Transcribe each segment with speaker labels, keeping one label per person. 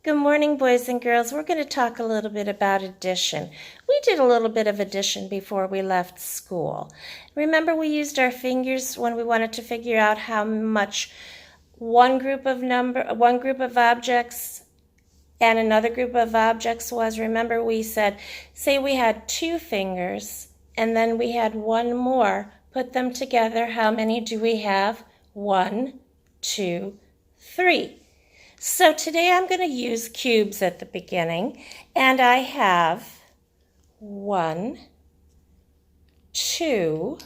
Speaker 1: Good morning, boys and girls. We're going to talk a little bit about addition. We did a little bit of addition before we left school. Remember, we used our fingers when we wanted to figure out how much one group of objects and another group of objects was. Remember, we said, say we had 2 fingers and then we had one more. Put them together. How many do we have? 1, 2, 3. So today I'm going to use cubes at the beginning, and I have 1, 2,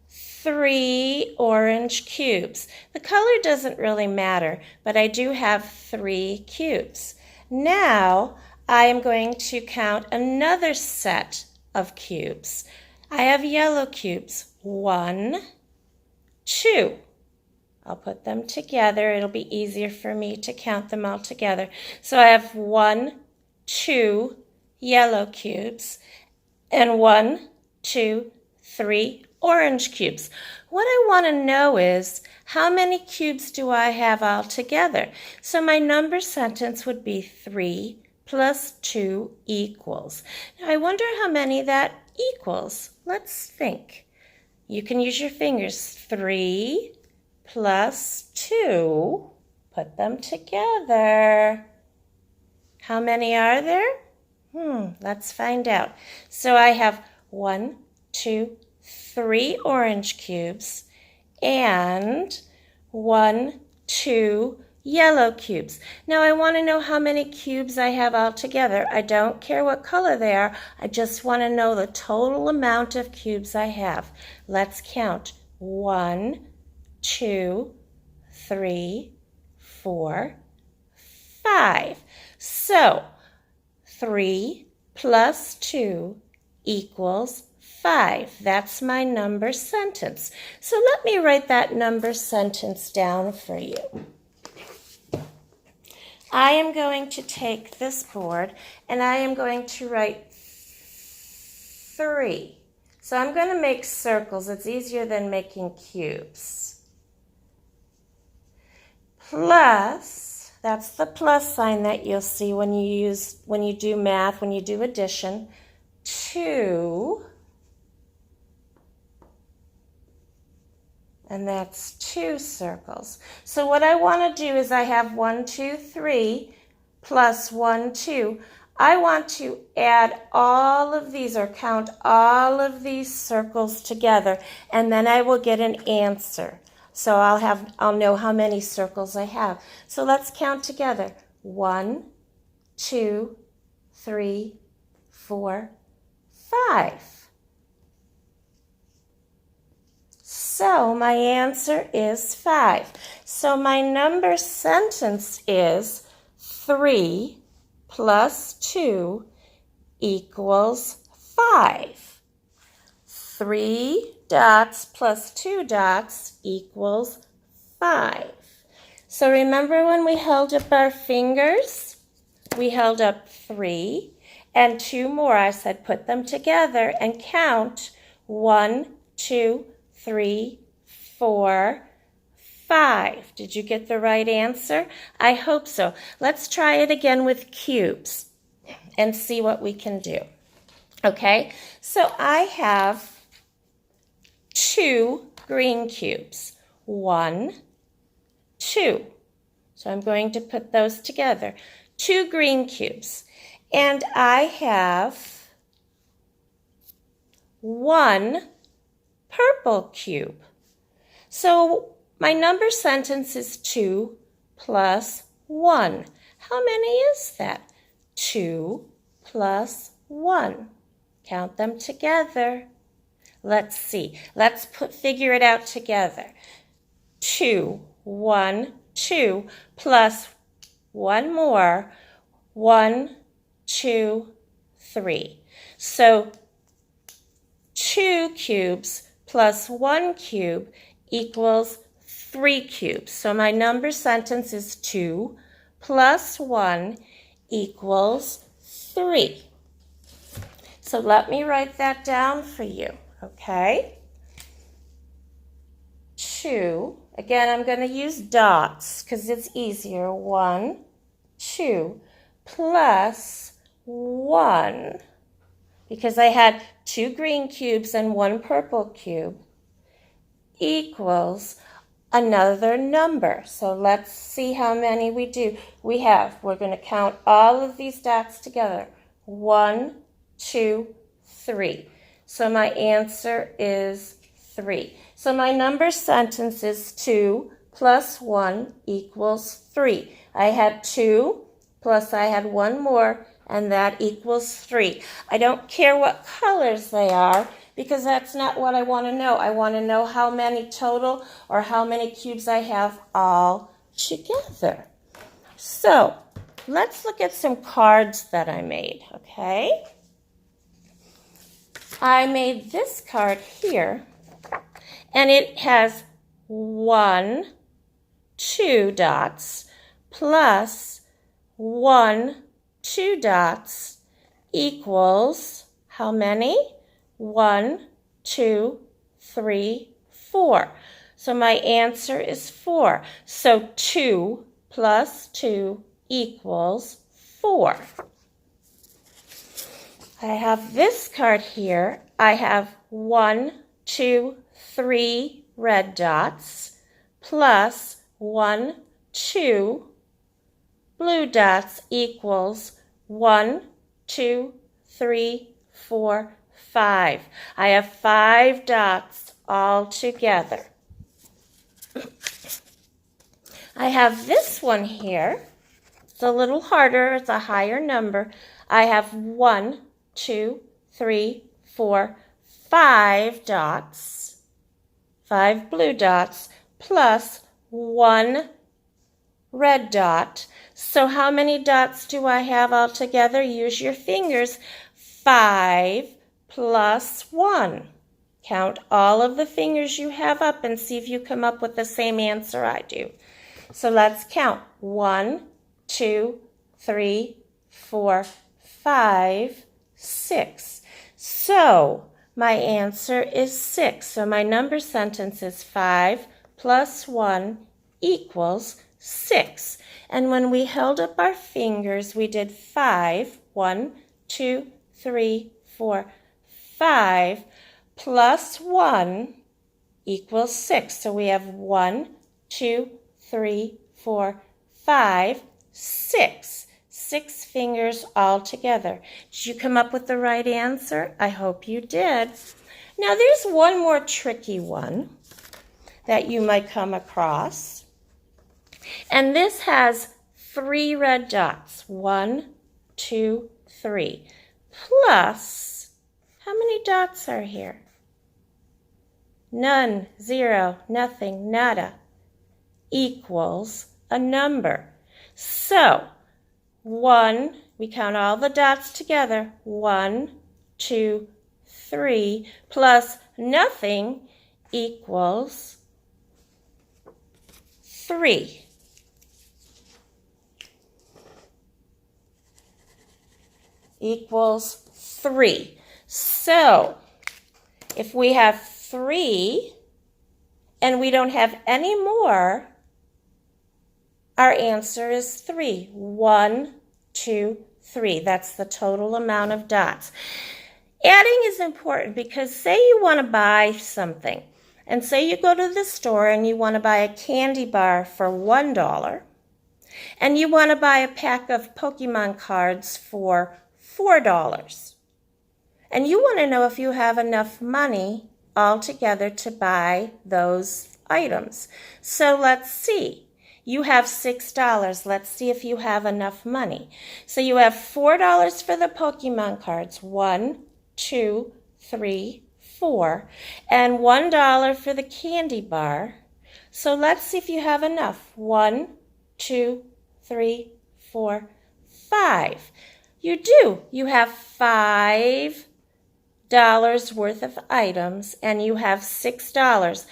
Speaker 1: 3 orange cubes. The color doesn't really matter, but I do have 3 cubes. Now I am going to count another set of cubes. I have yellow cubes. 1, 2. I'll put them together. It'll be easier for me to count them all together. So I have 1, 2 yellow cubes and 1, 2, 3 orange cubes. What I want to know is how many cubes do I have all together? So my number sentence would be 3 plus 2 equals. Now I wonder how many that equals. Let's think. You can use your fingers. 3 plus 2, put them together. How many are there? Let's find out. So I have 1, 2, 3 orange cubes and 1, 2 yellow cubes. Now I want to know how many cubes I have all together. I don't care what color they are. I just want to know the total amount of cubes I have. Let's count. 1, 2, 3, 4, 5. So 3 plus 2 equals 5. That's my number sentence. So let me write that number sentence down for you. I am going to take this board and I am going to write 3. So I'm going to make circles. It's easier than making cubes. Plus, that's the plus sign that you'll see when you do math, when you do addition. 2, and that's 2 circles. So what I want to do is I have 1, 2, 3 plus 1, 2. I want to add all of these or count all of these circles together, and then I will get an answer. So I'll know how many circles I have. So let's count together. 1, 2, 3, 4, 5. So my answer is 5. So my number sentence is 3 plus 2 equals 5. 3 dots plus 2 dots equals 5. So remember when we held up our fingers? We held up 3 and 2 more. I said put them together and count 1, 2, 3, 4, 5. Did you get the right answer? I hope so. Let's try it again with cubes and see what we can do. Okay, so I have 2 green cubes. 1, 2. So I'm going to put those together. 2 green cubes. And I have 1 purple cube. So my number sentence is 2 plus 1. How many is that? 2 plus 1. Count them together. Let's see. Let's figure it out together. 2, 1, 2 plus 1 more. 1, 2, 3. So 2 cubes plus 1 cube equals 3 cubes. So my number sentence is 2 plus 1 equals 3. So let me write that down for you. Okay, 2, Again, I'm going to use dots because it's easier. 1, 2, plus 1, because I had 2 green cubes and 1 purple cube, equals another number. So let's see how many we do. We're going to count all of these dots together. 1, 2, 3. So my answer is 3. So my number sentence is 2 plus 1 equals 3. I had 2 plus I had 1 more, and that equals 3. I don't care what colors they are, because that's not what I want to know. I want to know how many total or how many cubes I have all together. So let's look at some cards that I made, okay? I made this card here, and it has 1, 2 dots plus 1, 2 dots equals how many? 1, 2, 3, 4. So my answer is 4. So 2 plus 2 equals 4. I have this card here. I have 1, 2, 3 red dots plus 1, 2 blue dots equals 1, 2, 3, 4, 5. I have 5 dots all together. I have this one here. It's a little harder. It's a higher number. I have 1, 2, 3, 4, 5 dots, 5 blue dots, plus 1 red dot. So how many dots do I have all together? Use your fingers. 5 plus 1. Count all of the fingers you have up and see if you come up with the same answer I do. So let's count. 1, 2, 3, 4, 5, 6. So my answer is 6. So my number sentence is 5 plus 1 equals 6. And when we held up our fingers, we did 5. 1, 2, 3, 4, 5 plus 1 equals 6. So we have 1, 2, 3, 4, 5, 6. 6 fingers all together. Did you come up with the right answer? I hope you did. Now there's one more tricky one that you might come across. And this has 3 red dots. 1, 2, 3. Plus, how many dots are here? None, 0, nothing, nada, equals a number. So, 1, we count all the dots together. 1, 2, 3, plus nothing equals 3. Equals 3. So, if we have 3 and we don't have any more, our answer is 3. 1, 2, 3. That's the total amount of dots. Adding is important because say you want to buy something, and say you go to the store and you want to buy a candy bar for $1, and you want to buy a pack of Pokemon cards for $4. And you want to know if you have enough money altogether to buy those items. So let's see. You have $6. Let's see if you have enough money. So you have $4 for the Pokemon cards. 1, 2, 3, 4. And $1 for the candy bar. So let's see if you have enough. 1, 2, 3, 4, 5. You do. You have $5 worth of items and you have $6.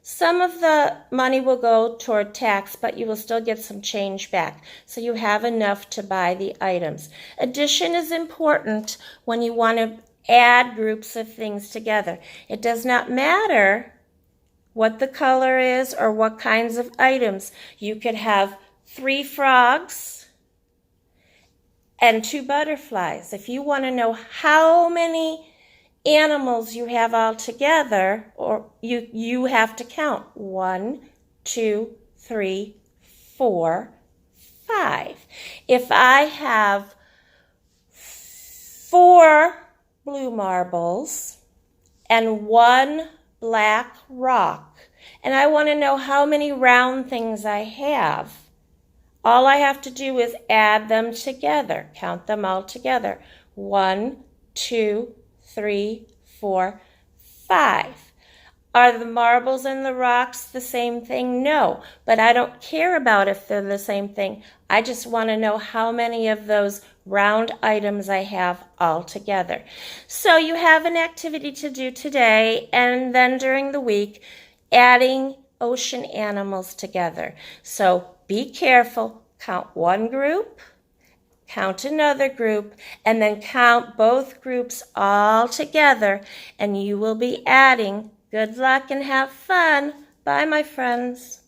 Speaker 1: Some of the money will go toward tax, but you will still get some change back. So you have enough to buy the items. Addition is important when you want to add groups of things together. It does not matter what the color is or what kinds of items. You could have 3 frogs and 2 butterflies. If you want to know how many animals you have all together, or you have to count 1, 2, 3, 4, 5. If I have 4 blue marbles and 1 black rock, and I want to know how many round things I have, all I have to do is add them together, count them all together. 1, 2, 3, 4, 5. Are the marbles and the rocks the same thing? No, but I don't care about if they're the same thing. I just want to know how many of those round items I have all together. So you have an activity to do today, and then during the week, adding ocean animals together. So be careful. Count one group, count another group, and then count both groups all together, and you will be adding. Good luck and have fun. Bye, my friends.